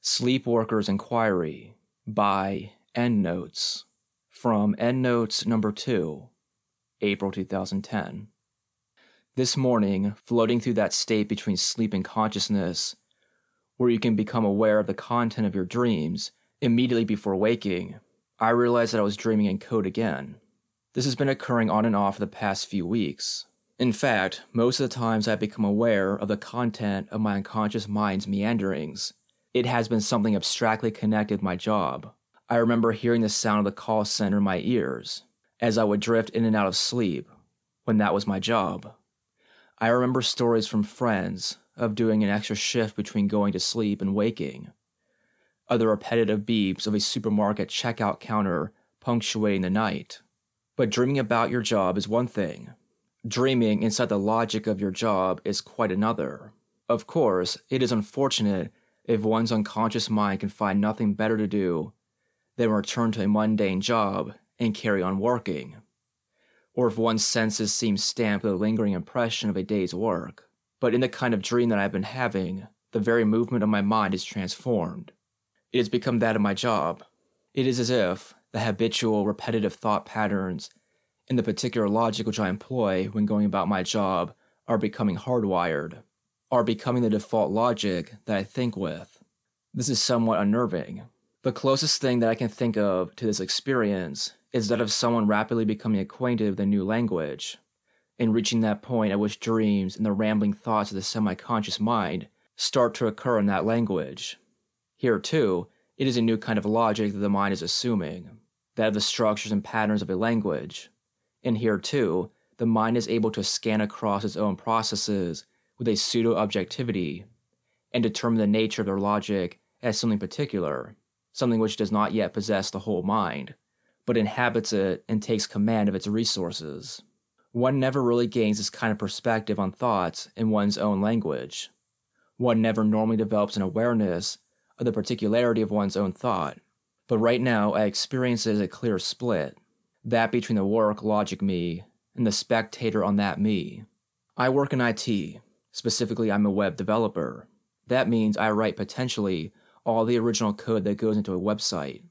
Sleepwalker's Enquiry by Endnotes from Endnotes number 2, April 2010. This morning, floating through that state between sleep and consciousness, where you can become aware of the content of your dreams immediately before waking, I realized that I was dreaming in code again. This has been occurring on and off for the past few weeks. In fact, most of the times I've become aware of the content of my unconscious mind's meanderings, it has been something abstractly connected with my job. I remember hearing the sound of the call center in my ears as I would drift in and out of sleep when that was my job. I remember stories from friends of doing an extra shift between going to sleep and waking, other repetitive beeps of a supermarket checkout counter punctuating the night. But dreaming about your job is one thing. Dreaming inside the logic of your job is quite another. Of course, it is unfortunate if one's unconscious mind can find nothing better to do than return to a mundane job and carry on working, or if one's senses seem stamped with a lingering impression of a day's work. But in the kind of dream that I've been having, the very movement of my mind is transformed. It has become that of my job. It is as if the habitual, repetitive thought patterns and the particular logic which I employ when going about my job are becoming hardwired, are becoming the default logic that I think with. This is somewhat unnerving. The closest thing that I can think of to this experience is that of someone rapidly becoming acquainted with a new language, and reaching that point at which dreams and the rambling thoughts of the semi-conscious mind start to occur in that language. Here, too, it is a new kind of logic that the mind is assuming, that of the structures and patterns of a language. And here, too, the mind is able to scan across its own processes with a pseudo-objectivity and determine the nature of their logic as something particular, something which does not yet possess the whole mind, but inhabits it and takes command of its resources. One never really gains this kind of perspective on thoughts in one's own language. One never normally develops an awareness of the particularity of one's own thought. But right now, I experience it as a clear split, that between the work logic me and the spectator on that me. I work in IT. Specifically, I'm a web developer. That means I write potentially all the original code that goes into a website.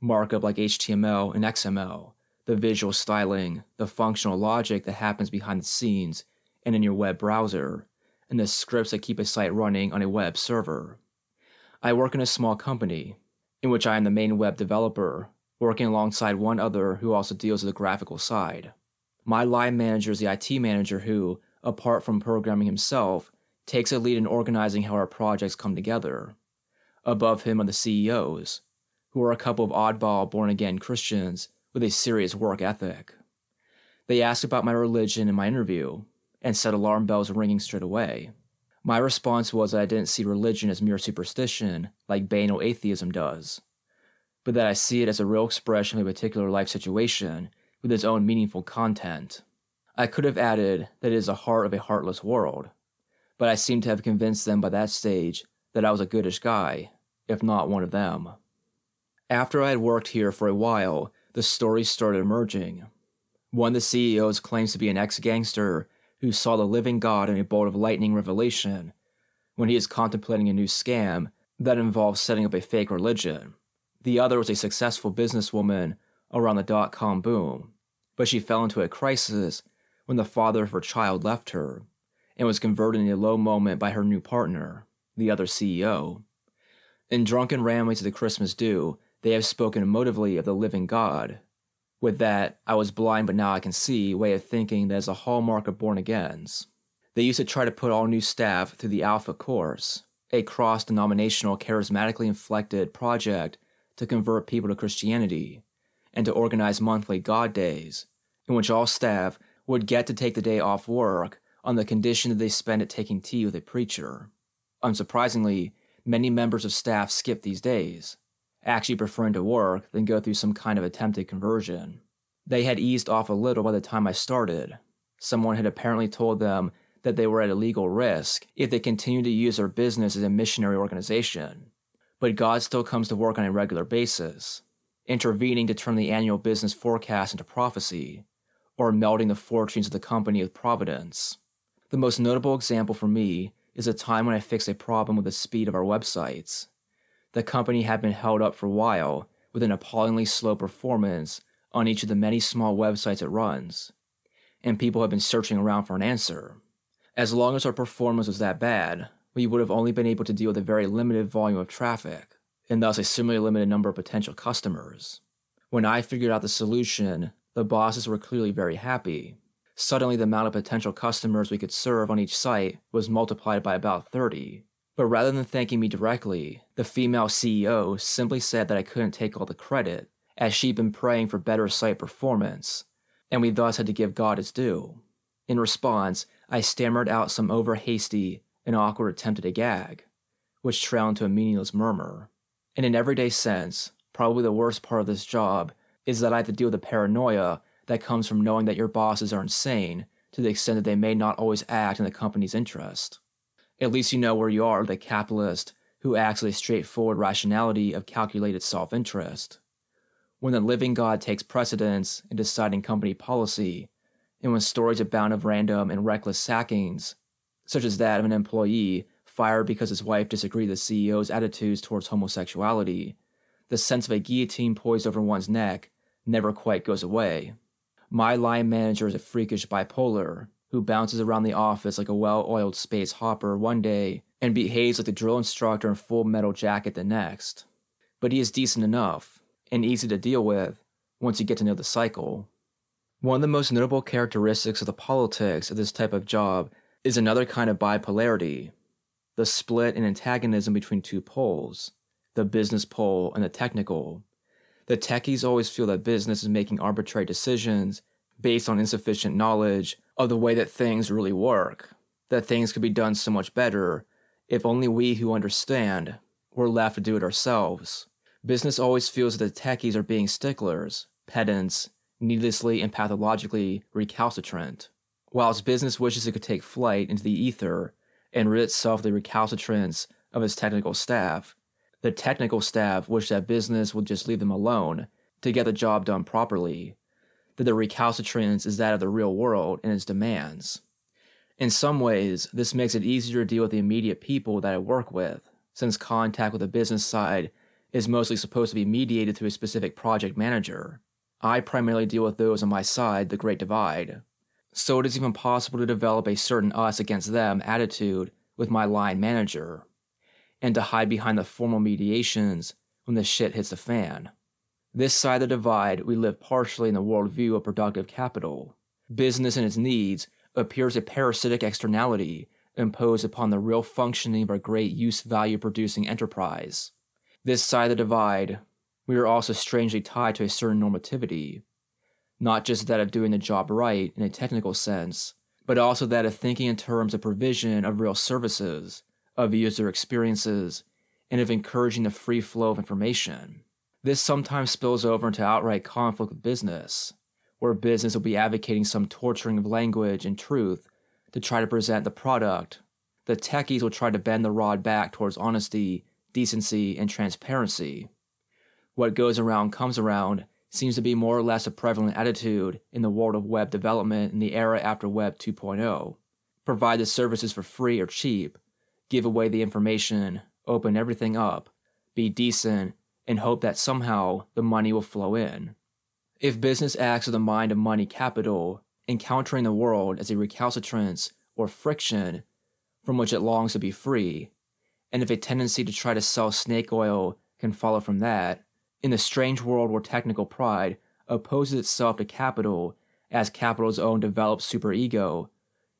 Markup like HTML and XML, the visual styling, the functional logic that happens behind the scenes and in your web browser, and the scripts that keep a site running on a web server. I work in a small company, in which I am the main web developer, working alongside one other who also deals with the graphical side. My line manager is the IT manager who, apart from programming himself, takes a lead in organizing how our projects come together. Above him are the CEOs, who are a couple of oddball born-again Christians with a serious work ethic. They asked about my religion in my interview, and set alarm bells ringing straight away. My response was that I didn't see religion as mere superstition like banal atheism does, but that I see it as a real expression of a particular life situation with its own meaningful content. I could have added that it is the heart of a heartless world, but I seemed to have convinced them by that stage that I was a goodish guy, if not one of them. After I had worked here for a while, the stories started emerging. One of the CEOs claims to be an ex-gangster who saw the living God in a bolt of lightning revelation when he is contemplating a new scam that involves setting up a fake religion. The other was a successful businesswoman around the dot-com boom, but she fell into a crisis when the father of her child left her and was converted in a low moment by her new partner, the other CEO. In drunken ramblings of the Christmas do, they have spoken emotively of the living God, with that "I was blind but now I can see" way of thinking that is a hallmark of born-agains. They used to try to put all new staff through the Alpha course, a cross-denominational, charismatically inflected project to convert people to Christianity, and to organize monthly God Days, in which all staff would get to take the day off work on the condition that they spend it taking tea with a preacher. Unsurprisingly, many members of staff skip these days, actually preferring to work than go through some kind of attempted conversion. They had eased off a little by the time I started. Someone had apparently told them that they were at a legal risk if they continued to use their business as a missionary organization. But God still comes to work on a regular basis, intervening to turn the annual business forecast into prophecy, or melding the fortunes of the company with providence. The most notable example for me is a time when I fixed a problem with the speed of our websites. The company had been held up for a while with an appallingly slow performance on each of the many small websites it runs, and people had been searching around for an answer. As long as our performance was that bad, we would have only been able to deal with a very limited volume of traffic, and thus a similarly limited number of potential customers. When I figured out the solution, the bosses were clearly very happy. Suddenly, the amount of potential customers we could serve on each site was multiplied by about 30. But rather than thanking me directly, the female CEO simply said that I couldn't take all the credit, as she'd been praying for better site performance, and we thus had to give God its due. In response, I stammered out some over-hasty and awkward attempt at a gag, which trailed into a meaningless murmur. In an everyday sense, probably the worst part of this job is that I have to deal with the paranoia that comes from knowing that your bosses are insane to the extent that they may not always act in the company's interest. At least you know where you are with a capitalist who acts with a straightforward rationality of calculated self-interest. When the living God takes precedence in deciding company policy, and when stories abound of random and reckless sackings, such as that of an employee fired because his wife disagreed with the CEO's attitudes towards homosexuality, the sense of a guillotine poised over one's neck never quite goes away. My line manager is a freakish bipolar who bounces around the office like a well-oiled space hopper one day and behaves like the drill instructor in Full Metal Jacket the next. But he is decent enough and easy to deal with once you get to know the cycle. One of the most notable characteristics of the politics of this type of job is another kind of bipolarity, the split and antagonism between two poles, the business pole and the technical. The techies always feel that business is making arbitrary decisions based on insufficient knowledge of the way that things really work, that things could be done so much better if only we who understand were left to do it ourselves. Business always feels that the techies are being sticklers, pedants, needlessly and pathologically recalcitrant, whilst business wishes it could take flight into the ether and rid itself of the recalcitrance of its technical staff. The technical staff wish that business would just leave them alone to get the job done properly, that the recalcitrance is that of the real world and its demands. In some ways, this makes it easier to deal with the immediate people that I work with, since contact with the business side is mostly supposed to be mediated through a specific project manager. I primarily deal with those on my side, the Great Divide. So it is even possible to develop a certain us against them attitude with my line manager, and to hide behind the formal mediations when the shit hits the fan. This side of the divide, we live partially in the worldview of productive capital. Business and its needs appears a parasitic externality imposed upon the real functioning of our great use-value producing enterprise. This side of the divide, we are also strangely tied to a certain normativity, not just that of doing the job right in a technical sense, but also that of thinking in terms of provision of real services, of user experiences, and of encouraging the free flow of information. This sometimes spills over into outright conflict with business, where business will be advocating some torturing of language and truth to try to present the product. The techies will try to bend the rod back towards honesty, decency, and transparency. What goes around comes around seems to be more or less a prevalent attitude in the world of web development in the era after Web 2.0. Provide the services for free or cheap, give away the information, open everything up, be decent, and hope that somehow the money will flow in. If business acts with a mind of money capital, encountering the world as a recalcitrance or friction from which it longs to be free, and if a tendency to try to sell snake oil can follow from that, in the strange world where technical pride opposes itself to capital as capital's own developed superego,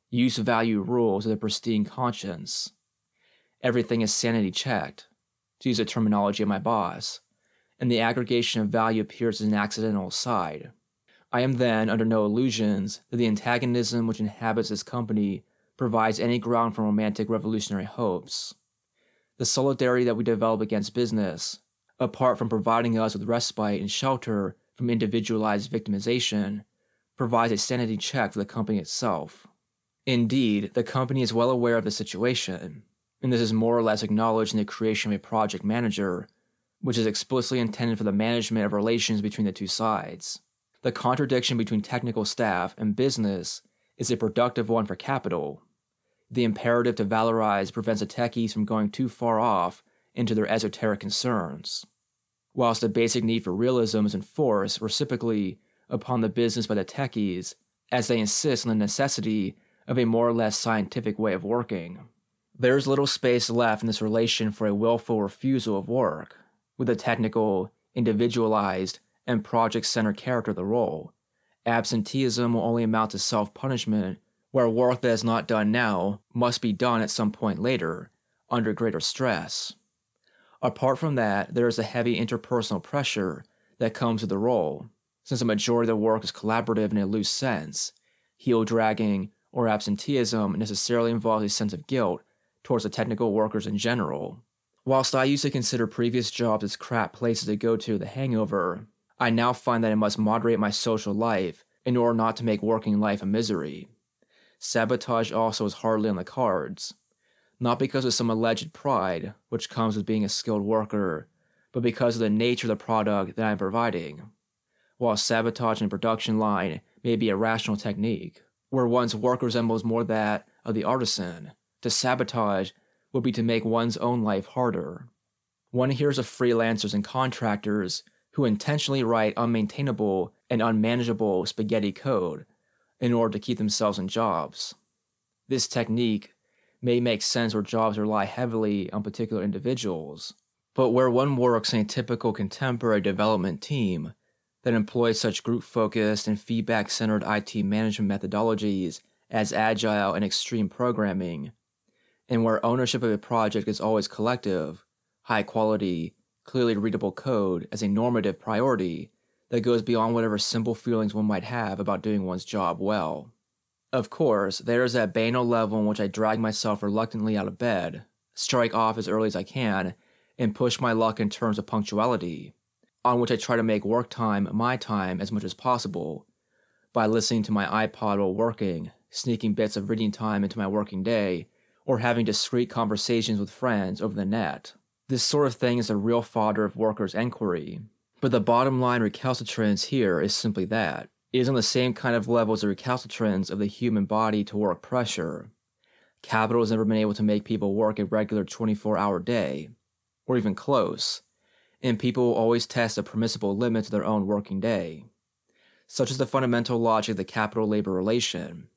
use value rules with a pristine conscience. Everything is sanity checked, to use the terminology of my boss, and the aggregation of value appears as an accidental aside. I am then under no illusions that the antagonism which inhabits this company provides any ground for romantic revolutionary hopes. The solidarity that we develop against business, apart from providing us with respite and shelter from individualized victimization, provides a sanity check for the company itself. Indeed, the company is well aware of the situation, and this is more or less acknowledged in the creation of a project manager, which is explicitly intended for the management of relations between the two sides. The contradiction between technical staff and business is a productive one for capital. The imperative to valorize prevents the techies from going too far off into their esoteric concerns, whilst the basic need for realism is enforced reciprocally upon the business by the techies, as they insist on the necessity of a more or less scientific way of working. There is little space left in this relation for a willful refusal of work, with the technical, individualized, and project-centered character of the role. Absenteeism will only amount to self-punishment, where work that is not done now must be done at some point later, under greater stress. Apart from that, there is a heavy interpersonal pressure that comes with the role, since the majority of the work is collaborative in a loose sense. Heel-dragging or absenteeism necessarily involves a sense of guilt towards the technical workers in general. Whilst I used to consider previous jobs as crap places to go to the hangover, I now find that I must moderate my social life in order not to make working life a misery. Sabotage also is hardly on the cards, not because of some alleged pride, which comes with being a skilled worker, but because of the nature of the product that I am providing. While sabotage in a production line may be a rational technique, where one's work resembles more that of the artisan, to sabotage would be to make one's own life harder. One hears of freelancers and contractors who intentionally write unmaintainable and unmanageable spaghetti code in order to keep themselves in jobs. This technique may make sense where jobs rely heavily on particular individuals, but where one works in a typical contemporary development team that employs such group-focused and feedback-centered IT management methodologies as agile and extreme programming, and where ownership of a project is always collective, high-quality, clearly readable code as a normative priority that goes beyond whatever simple feelings one might have about doing one's job well. Of course, there is that banal level in which I drag myself reluctantly out of bed, strike off as early as I can, and push my luck in terms of punctuality, on which I try to make work time my time as much as possible, by listening to my iPod while working, sneaking bits of reading time into my working day, or having discreet conversations with friends over the net. This sort of thing is the real fodder of workers' enquiry, but the bottom line recalcitrance here is simply that. It is on the same kind of level as the recalcitrance of the human body to work pressure. Capital has never been able to make people work a regular 24-hour day, or even close, and people will always test a permissible limit to their own working day. Such is the fundamental logic of the capital-labor relation,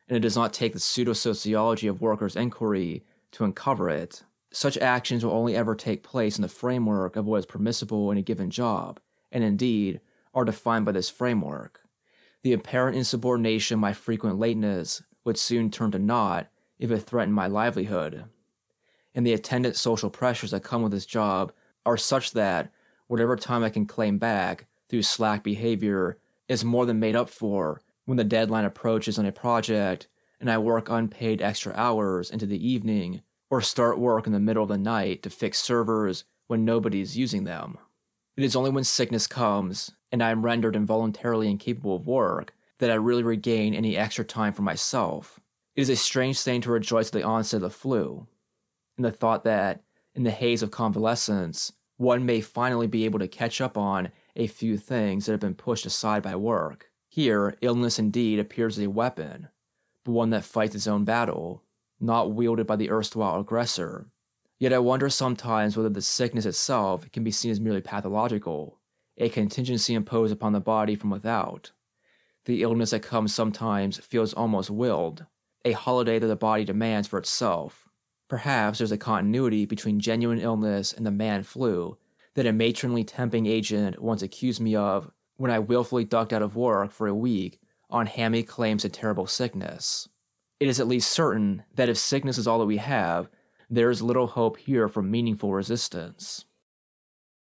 and it does not take the pseudo-sociology of workers' enquiry to uncover it. Such actions will only ever take place in the framework of what is permissible in a given job, and indeed are defined by this framework. The apparent insubordination of my frequent lateness would soon turn to naught if it threatened my livelihood. And the attendant social pressures that come with this job are such that whatever time I can claim back through slack behavior is more than made up for when the deadline approaches on a project and I work unpaid extra hours into the evening or start work in the middle of the night to fix servers when nobody is using them. It is only when sickness comes and I am rendered involuntarily incapable of work that I really regain any extra time for myself. It is a strange thing to rejoice at the onset of the flu, in the thought that, in the haze of convalescence, one may finally be able to catch up on a few things that have been pushed aside by work. Here, illness indeed appears as a weapon, but one that fights its own battle, not wielded by the erstwhile aggressor. Yet I wonder sometimes whether the sickness itself can be seen as merely pathological, a contingency imposed upon the body from without. The illness that comes sometimes feels almost willed, a holiday that the body demands for itself. Perhaps there's a continuity between genuine illness and the man flu that a matronly tempting agent once accused me of when I willfully ducked out of work for a week on hammy claims to terrible sickness. It is at least certain that if sickness is all that we have, there is little hope here for meaningful resistance.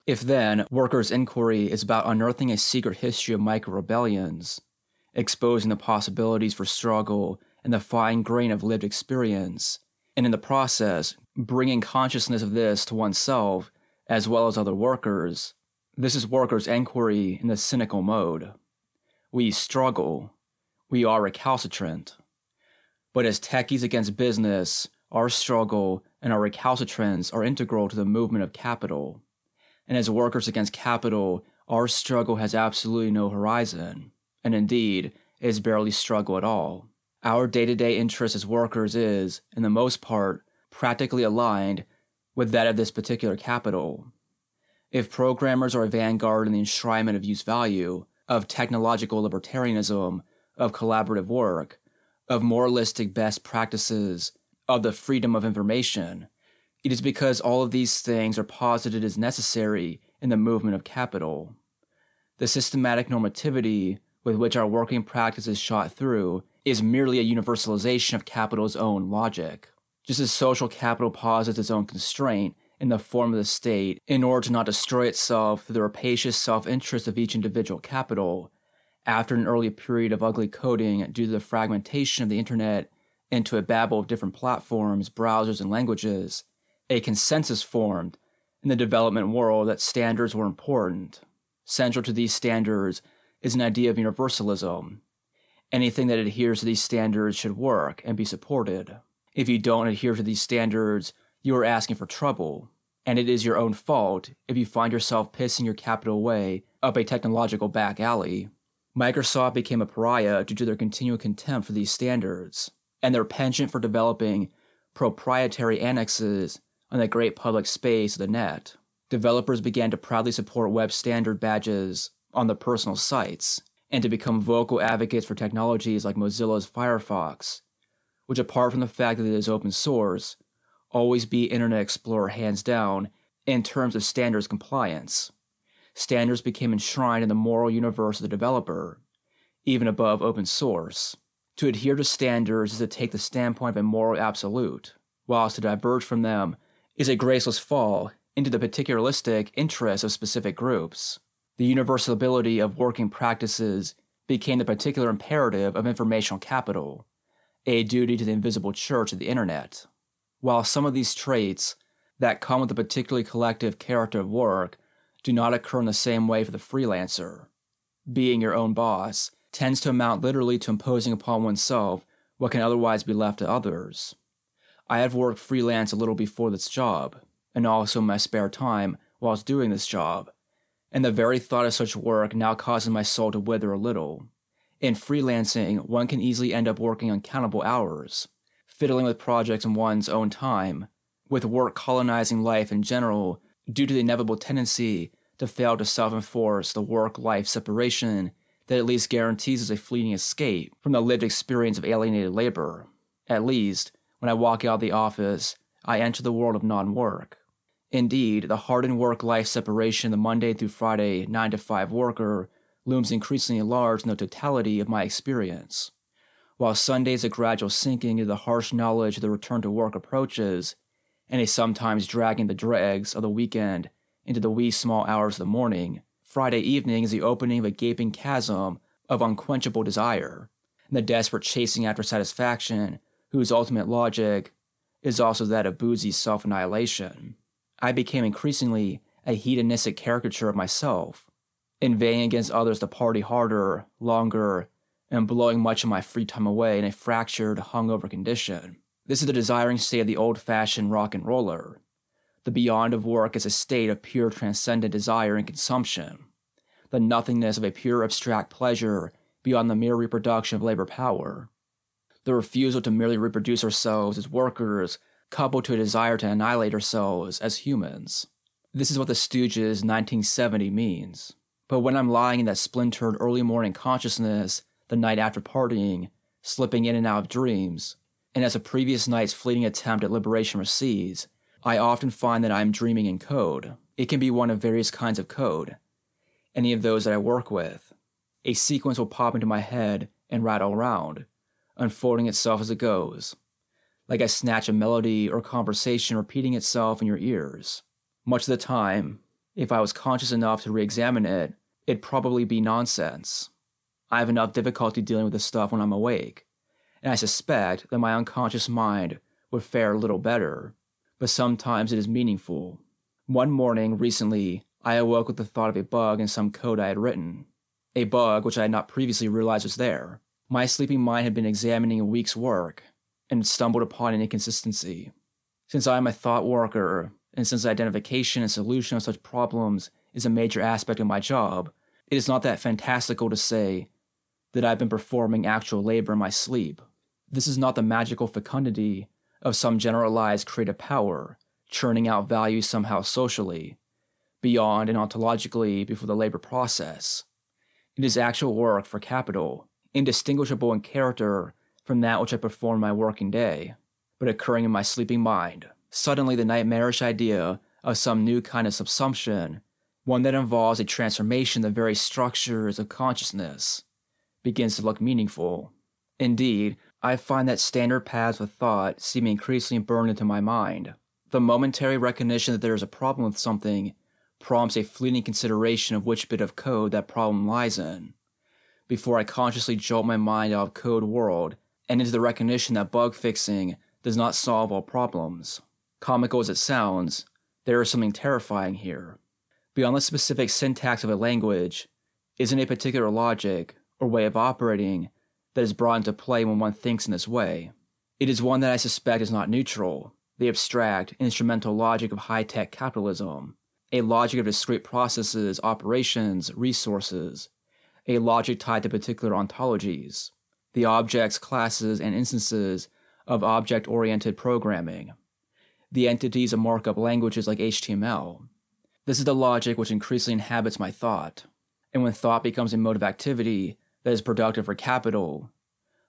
If then, workers' inquiry is about unearthing a secret history of micro-rebellions, exposing the possibilities for struggle and the fine grain of lived experience, and in the process, bringing consciousness of this to oneself as well as other workers, this is workers' enquiry in the cynical mode. We struggle. We are recalcitrant. But as techies against business, our struggle and our recalcitrance are integral to the movement of capital. And as workers against capital, our struggle has absolutely no horizon, and indeed, is barely struggle at all. Our day-to-day interest as workers is, in the most part, practically aligned with that of this particular capital. If programmers are a vanguard in the enshrinement of use value, of technological libertarianism, of collaborative work, of moralistic best practices, of the freedom of information, it is because all of these things are posited as necessary in the movement of capital. The systematic normativity with which our working practice is shot through is merely a universalization of capital's own logic. Just as social capital posits its own constraint in the form of the state in order to not destroy itself through the rapacious self-interest of each individual capital, after an early period of ugly coding due to the fragmentation of the internet into a babel of different platforms, browsers, and languages, a consensus formed in the development world that standards were important. Central to these standards is an idea of universalism. Anything that adheres to these standards should work and be supported. If you don't adhere to these standards, you are asking for trouble, and it is your own fault if you find yourself pissing your capital away up a technological back alley. Microsoft became a pariah due to their continual contempt for these standards, and their penchant for developing proprietary annexes on the great public space of the net. Developers began to proudly support web standard badges on their personal sites, and to become vocal advocates for technologies like Mozilla's Firefox, which, apart from the fact that it is open source, always beat Internet Explorer hands down in terms of standards compliance. Standards became enshrined in the moral universe of the developer, even above open source. To adhere to standards is to take the standpoint of a moral absolute, whilst to diverge from them is a graceless fall into the particularistic interests of specific groups. The universality of working practices became the particular imperative of informational capital, a duty to the invisible church of the internet. While some of these traits that come with the particularly collective character of work do not occur in the same way for the freelancer, being your own boss tends to amount literally to imposing upon oneself what can otherwise be left to others. I have worked freelance a little before this job, and also in my spare time whilst doing this job, and the very thought of such work now causes my soul to wither a little. In freelancing, one can easily end up working uncountable hours, fiddling with projects in one's own time, with work colonizing life in general due to the inevitable tendency to fail to self-enforce the work-life separation that at least guarantees us a fleeting escape from the lived experience of alienated labor. At least, when I walk out of the office, I enter the world of non-work. Indeed, the hardened work-life separation of the Monday through Friday 9-to-5 worker looms increasingly large in the totality of my experience. While Sunday's a gradual sinking into the harsh knowledge of the return to work approaches, and a sometimes dragging the dregs of the weekend into the wee small hours of the morning, Friday evening is the opening of a gaping chasm of unquenchable desire, and the desperate chasing after satisfaction, whose ultimate logic is also that of boozy self-annihilation. I became increasingly a hedonistic caricature of myself, inveighing against others to party harder, longer, and blowing much of my free time away in a fractured, hungover condition. This is the desiring state of the old-fashioned rock and roller. The beyond of work is a state of pure transcendent desire and consumption. The nothingness of a pure abstract pleasure beyond the mere reproduction of labor power. The refusal to merely reproduce ourselves as workers, coupled to a desire to annihilate ourselves as humans. This is what the Stooges' 1970 means. But when I'm lying in that splintered early morning consciousness the night after partying, slipping in and out of dreams, and as a previous night's fleeting attempt at liberation recedes, I often find that I am dreaming in code. It can be one of various kinds of code, any of those that I work with. A sequence will pop into my head and rattle around, unfolding itself as it goes, like I snatch a melody or conversation repeating itself in your ears. Much of the time, if I was conscious enough to re-examine it, it'd probably be nonsense. I have enough difficulty dealing with this stuff when I'm awake, and I suspect that my unconscious mind would fare a little better, but sometimes it is meaningful. One morning recently, I awoke with the thought of a bug in some code I had written, a bug which I had not previously realized was there. My sleeping mind had been examining a week's work, and had stumbled upon an inconsistency. Since I am a thought worker, and since identification and solution of such problems is a major aspect of my job, it is not that fantastical to say that I've been performing actual labor in my sleep. This is not the magical fecundity of some generalized creative power, churning out value somehow socially, beyond and ontologically before the labor process. It is actual work for capital, indistinguishable in character from that which I perform in my working day, but occurring in my sleeping mind. Suddenly the nightmarish idea of some new kind of subsumption, one that involves a transformation of the very structures of consciousness, begins to look meaningful. Indeed, I find that standard paths of thought seem increasingly burned into my mind. The momentary recognition that there is a problem with something prompts a fleeting consideration of which bit of code that problem lies in, before I consciously jolt my mind out of code world and into the recognition that bug fixing does not solve all problems. Comical as it sounds, there is something terrifying here. Beyond the specific syntax of a language, isn't a particular logic or way of operating that is brought into play when one thinks in this way. It is one that I suspect is not neutral, the abstract, instrumental logic of high-tech capitalism, a logic of discrete processes, operations, resources, a logic tied to particular ontologies, the objects, classes, and instances of object-oriented programming, the entities of markup languages like HTML. This is the logic which increasingly inhabits my thought, and when thought becomes a mode of activity that is productive for capital,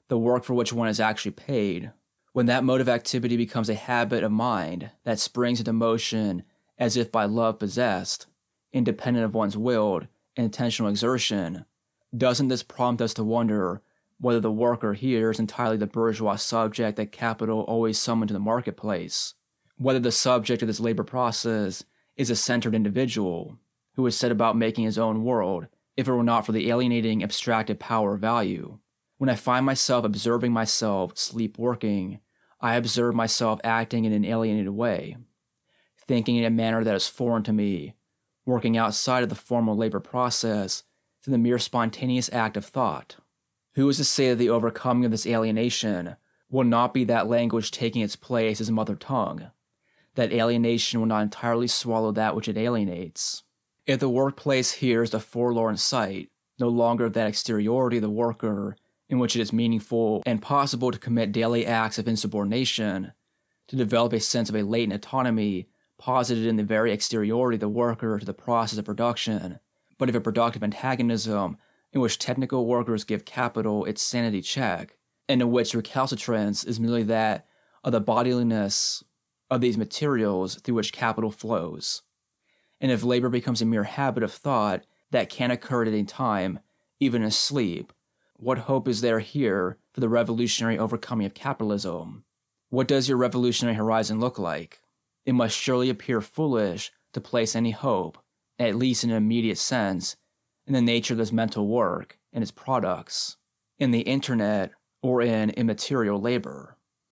the work for which one is actually paid, when that mode of activity becomes a habit of mind that springs into motion as if by love possessed, independent of one's willed and intentional exertion, doesn't this prompt us to wonder whether the worker here is entirely the bourgeois subject that capital always summoned to the marketplace, whether the subject of this labor process is a centered individual who has set about making his own world, if it were not for the alienating abstracted power of value. When I find myself observing myself sleep-working, I observe myself acting in an alienated way, thinking in a manner that is foreign to me, working outside of the formal labor process to the mere spontaneous act of thought. Who is to say that the overcoming of this alienation will not be that language taking its place as mother tongue? That alienation will not entirely swallow that which it alienates. If the workplace here is the forlorn sight, no longer of that exteriority of the worker in which it is meaningful and possible to commit daily acts of insubordination, to develop a sense of a latent autonomy posited in the very exteriority of the worker to the process of production, but of a productive antagonism in which technical workers give capital its sanity check, and in which recalcitrance is merely that of the bodiliness of these materials through which capital flows. And if labor becomes a mere habit of thought that can occur at any time, even in sleep, what hope is there here for the revolutionary overcoming of capitalism? What does your revolutionary horizon look like? It must surely appear foolish to place any hope, at least in an immediate sense, in the nature of this mental work and its products, in the internet or in immaterial labor.